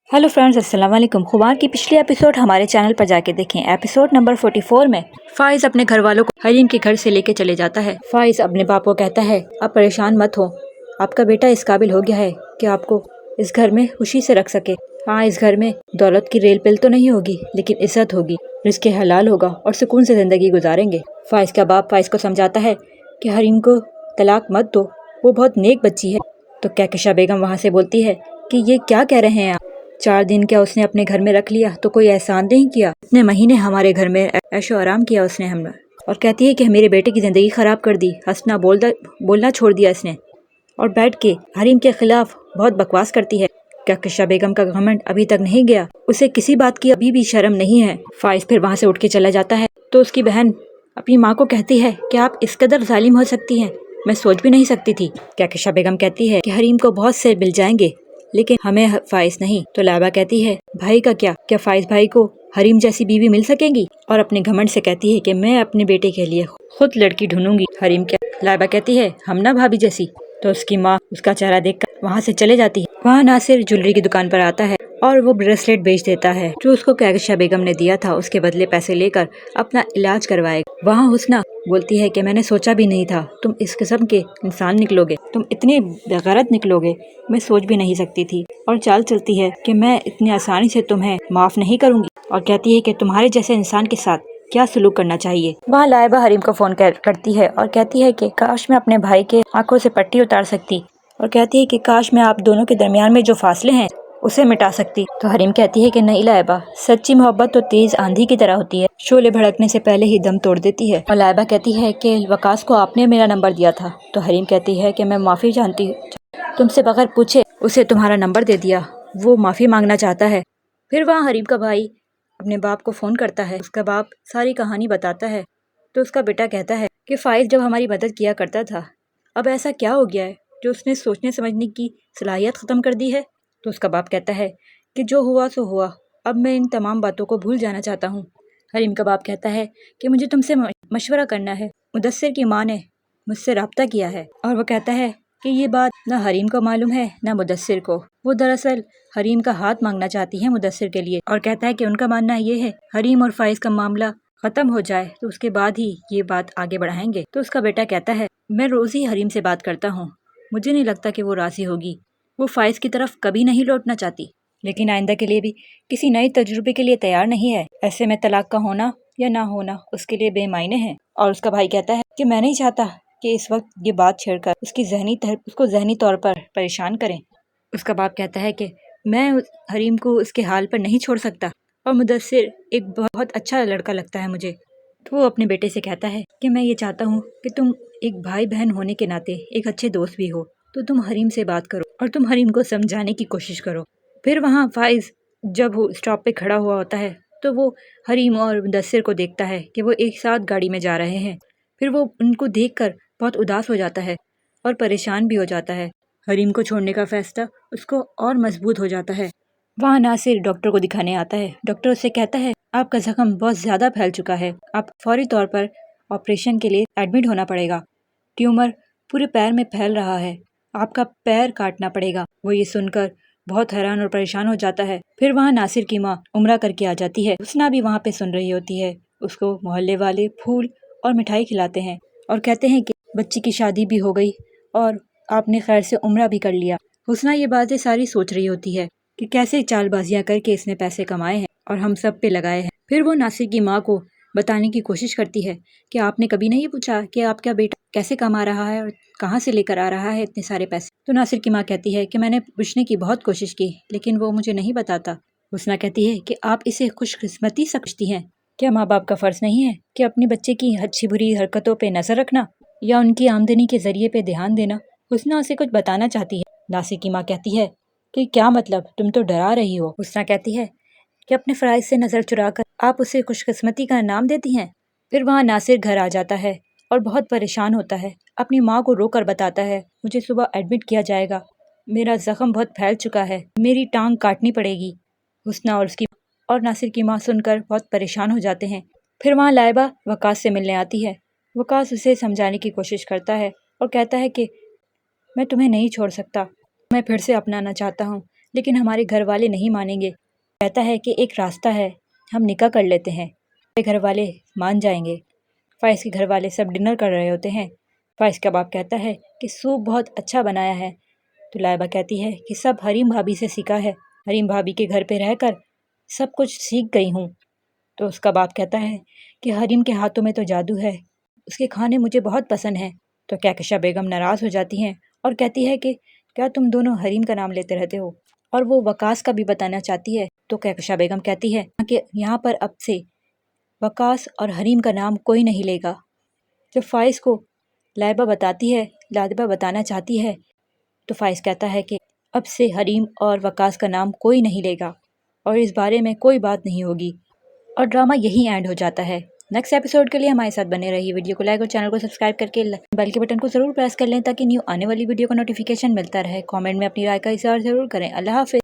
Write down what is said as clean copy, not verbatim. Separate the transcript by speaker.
Speaker 1: Hello friends, अस्सलाम वालेकुम। खुमार की पिछली एपिसोड हमारे चैनल पर जाके देखें। एपिसोड नंबर 44 में फाइज अपने घर वालों को हरीम के घर से लेके चले जाता है। फाइज अपने बाप को कहता है, आप परेशान मत हो, आपका बेटा इस काबिल हो गया है कि आपको इस घर में खुशी से रख सके। हाँ, इस घर में दौलत की रेल पिल तो नहीं होगी, लेकिन इज्जत होगी, रिज़्क़ हलाल होगा और सुकून से ज़िंदगी गुजारेंगे। फाइज का बाप फाइज को समझाता है कि हरीम को तलाक मत दो, वो बहुत नेक बच्ची है। तो कहकशा बेगम वहाँ से बोलती है कि ये क्या कह रहे हैं आप? 4 दिन क्या उसने अपने घर में रख लिया तो कोई एहसान नहीं किया? इतने महीने हमारे घर में ऐशो आराम किया उसने हमने। और कहती है कि मेरे बेटे की ज़िंदगी ख़राब कर दी, हंसना बोलना छोड़ दिया इसने, और बैठ के हरीम के खिलाफ बहुत बकवास करती है। कहकशा बेगम का घमंड अभी तक नहीं गया, उसे किसी बात की अभी भी शर्म नहीं है। फाइज फिर वहाँ से उठ के चला जाता है तो उसकी बहन अपनी माँ को कहती है कि आप इस कदर जालिम हो सकती हैं, मैं सोच भी नहीं सकती थी। कहकशा बेगम कहती है कि हरीम को बहुत से मिल जाएंगे, लेकिन हमें फाइज नहीं। तो लाइबा कहती है, भाई का क्या फाइज भाई को हरीम जैसी बीवी मिल सकेगी? और अपने घमंड से कहती है कि मैं अपने बेटे के लिए खुद लड़की ढूंढूंगी। हरीम क्या? लाइबा कहती है, हम ना भाभी जैसी। तो उसकी माँ उसका चेहरा देखकर वहाँ से चले जाती है। वहाँ नासिर ज्वेलरी की दुकान पर आता है और वो ब्रेसलेट बेच देता है जो उसको कहकशा बेगम ने दिया था, उसके बदले पैसे लेकर अपना इलाज करवाएगा। वहाँ हुस्ना बोलती है कि मैंने सोचा भी नहीं था तुम इस किस्म के इंसान निकलोगे, तुम इतने बेगैरत निकलोगे, मैं सोच भी नहीं सकती थी। और चाल चलती है कि मैं इतनी आसानी से तुम्हें माफ़ नहीं करूँगी, और कहती है कि तुम्हारे जैसे इंसान के साथ क्या सलूक करना चाहिए। वहाँ लाइबा हरीम को फ़ोन करती है और कहती है कि काश मैं अपने भाई के आंखों से पट्टी उतार सकती, और कहती है कि काश मैं आप दोनों के दरमियान में जो फासले हैं उसे मिटा सकती। तो हरीम कहती है कि नहीं लाइबा, सच्ची मोहब्बत तो तेज आंधी की तरह होती है, शोले भड़कने से पहले ही दम तोड़ देती है। और लाइबा कहती है कि वकास को आपने मेरा नंबर दिया था। तो हरीम कहती है कि मैं माफ़ी जानती, तुमसे बगैर पूछे उसे तुम्हारा नंबर दे दिया, वो माफ़ी मांगना चाहता है। फिर वहाँ हरीम का भाई अपने बाप को फ़ोन करता है, उसका बाप सारी कहानी बताता है। तो उसका बेटा कहता है कि फाइज जब हमारी मदद किया करता था, अब ऐसा क्या हो गया है जो उसने सोचने समझने की सलाहियत ख़त्म कर दी है? तो उसका बाप कहता है कि जो हुआ सो हुआ, अब मैं इन तमाम बातों को भूल जाना चाहता हूँ। हरीम का बाप कहता है कि मुझे तुमसे मशवरा करना है, मुदस्सिर की माँ ने मुझसे रब्ता किया है। और वो कहता है कि ये बात ना हरीम को मालूम है ना मुदस्सिर को। वो दरअसल हरीम का हाथ मांगना चाहती है मुदस्सिर के लिए, और कहता है कि उनका मानना ये है हरीम और फाइज का मामला ख़त्म हो जाए तो उसके बाद ही ये बात आगे बढ़ाएंगे। तो उसका बेटा कहता है, मैं रोज़ ही हरीम से बात करता हूँ, मुझे नहीं लगता कि वो राज़ी होगी, वो फाइज की तरफ कभी नहीं लौटना चाहती, लेकिन आइंदा के लिए भी किसी नए तजुर्बे के लिए तैयार नहीं है। ऐसे में तलाक का होना या ना होना उसके लिए बेमायने है। और उसका भाई कहता है कि मैं नहीं चाहता कि इस वक्त ये बात छेड़कर उसको जहनी तौर पर परेशान करें। उसका बाप कहता है कि मैं हरीम को उसके हाल पर नहीं छोड़ सकता, और मुदस्सिर एक बहुत अच्छा लड़का लगता है मुझे। तो वो अपने बेटे से कहता है कि मैं ये चाहता हूँ कि तुम एक भाई बहन होने के नाते एक अच्छे दोस्त भी हो, तो तुम हरीम से बात करो और तुम हरीम को समझाने की कोशिश करो। फिर वहाँ फाइज जब वो स्टॉप पे खड़ा हुआ होता है तो वो हरीम और मुदस्सिर को देखता है कि वो एक साथ गाड़ी में जा रहे हैं। फिर वो उनको देखकर बहुत उदास हो जाता है और परेशान भी हो जाता है। हरीम को छोड़ने का फैसला उसको और मजबूत हो जाता है। वहाँ नासिर डॉक्टर को दिखाने आता है। डॉक्टर उससे कहता है, आपका जख्म बहुत ज़्यादा फैल चुका है, आप फौरी तौर पर ऑपरेशन के लिए एडमिट होना पड़ेगा, ट्यूमर पूरे पैर में फैल रहा है, आपका पैर काटना पड़ेगा। वो ये सुनकर बहुत हैरान और परेशान हो जाता है। फिर वहाँ नासिर की माँ उम्रा करके आ जाती है, हुस्ना भी वहाँ पे सुन रही होती है। उसको मोहल्ले वाले फूल और मिठाई खिलाते हैं और कहते हैं कि बच्ची की शादी भी हो गई और आपने खैर से उम्रा भी कर लिया। हुस्ना ये बातें सारी सोच रही होती है कि कैसे चालबाजियाँ करके इसने पैसे कमाए हैं और हम सब पे लगाए हैं। फिर वो नासिर की माँ को बताने की कोशिश करती है कि आपने कभी नहीं पूछा कि आपका बेटा कैसे कमा रहा है और कहाँ से लेकर आ रहा है इतने सारे पैसे? तो नासिर की माँ कहती है कि मैंने पूछने की बहुत कोशिश की, लेकिन वो मुझे नहीं बताता। हुस्ना कहती है कि आप इसे खुशकिस्मती समझती हैं, क्या माँ बाप का फ़र्ज़ नहीं है कि अपने बच्चे की अच्छी बुरी हरकतों पे नज़र रखना या उनकी आमदनी के ज़रिए पे ध्यान देना? हुस्ना उसे कुछ बताना चाहती है। नासिर की माँ कहती है कि क्या मतलब, तुम तो डरा रही हो। हुस्ना कहती है कि अपने फ़राइज़ से नज़र चुराकर आप उसे खुशकिस्मती का नाम देती हैं। फिर वहाँ नासिर घर आ जाता है और बहुत परेशान होता है, अपनी माँ को रोकर बताता है, मुझे सुबह एडमिट किया जाएगा, मेरा ज़ख्म बहुत फैल चुका है, मेरी टांग काटनी पड़ेगी। हुस्ना और नासिर की माँ सुनकर बहुत परेशान हो जाते हैं। फिर वहाँ लाइबा वकास से मिलने आती है। वकास उसे समझाने की कोशिश करता है और कहता है कि मैं तुम्हें नहीं छोड़ सकता, मैं फिर से अपनाना चाहता हूँ, لیکن ہمارے گھر والے نہیں مانیں گے۔ کہتا ہے کہ ایک راستہ ہے، ہم نکاح کر لیتے ہیں، میرے گھر والے مان جائیں گے۔ فائز کے گھر والے سب ڈنر کر رہے ہوتے ہیں۔ فائز کا باپ کہتا ہے کہ سوپ بہت اچھا بنایا ہے، تو لائبہ کہتی ہے کہ سب حریم بھابھی سے سیکھا ہے، حریم بھابھی کے گھر پہ رہ کر سب کچھ سیکھ گئی ہوں۔ تو اس کا باپ کہتا ہے کہ حریم کے ہاتھوں میں تو جادو ہے، اس کے کھانے مجھے بہت پسند ہیں۔ تو کہکشاں بیگم ناراض ہو جاتی ہیں اور کہتی ہے کہ کیا تم دونوں حریم کا نام لیتے رہتے ہو، اور وہ وقاص کا بھی بتانا چاہتی ہے۔ تو کہکشاں بیگم کہتی ہے کہ یہاں پر اب سے وقاص اور حریم کا نام کوئی نہیں لے گا۔ جب فائز کو لائبہ بتانا چاہتی ہے تو فائز کہتا ہے کہ اب سے حریم اور وقاص کا نام کوئی نہیں لے گا اور اس بارے میں کوئی بات نہیں ہوگی، اور ڈرامہ یہی اینڈ ہو جاتا ہے۔ نیکسٹ ایپیسوڈ کے لیے ہمارے ساتھ بنے رہیے، ویڈیو کو لائک اور چینل کو سبسکرائب کر کے بیل کے بٹن کو ضرور پریس کر لیں تاکہ نیو آنے والی ویڈیو کا نوٹیفیکیشن ملتا رہے۔ کامنٹ میں اپنی رائے کا اظہار ضرور کریں۔ اللہ حافظ۔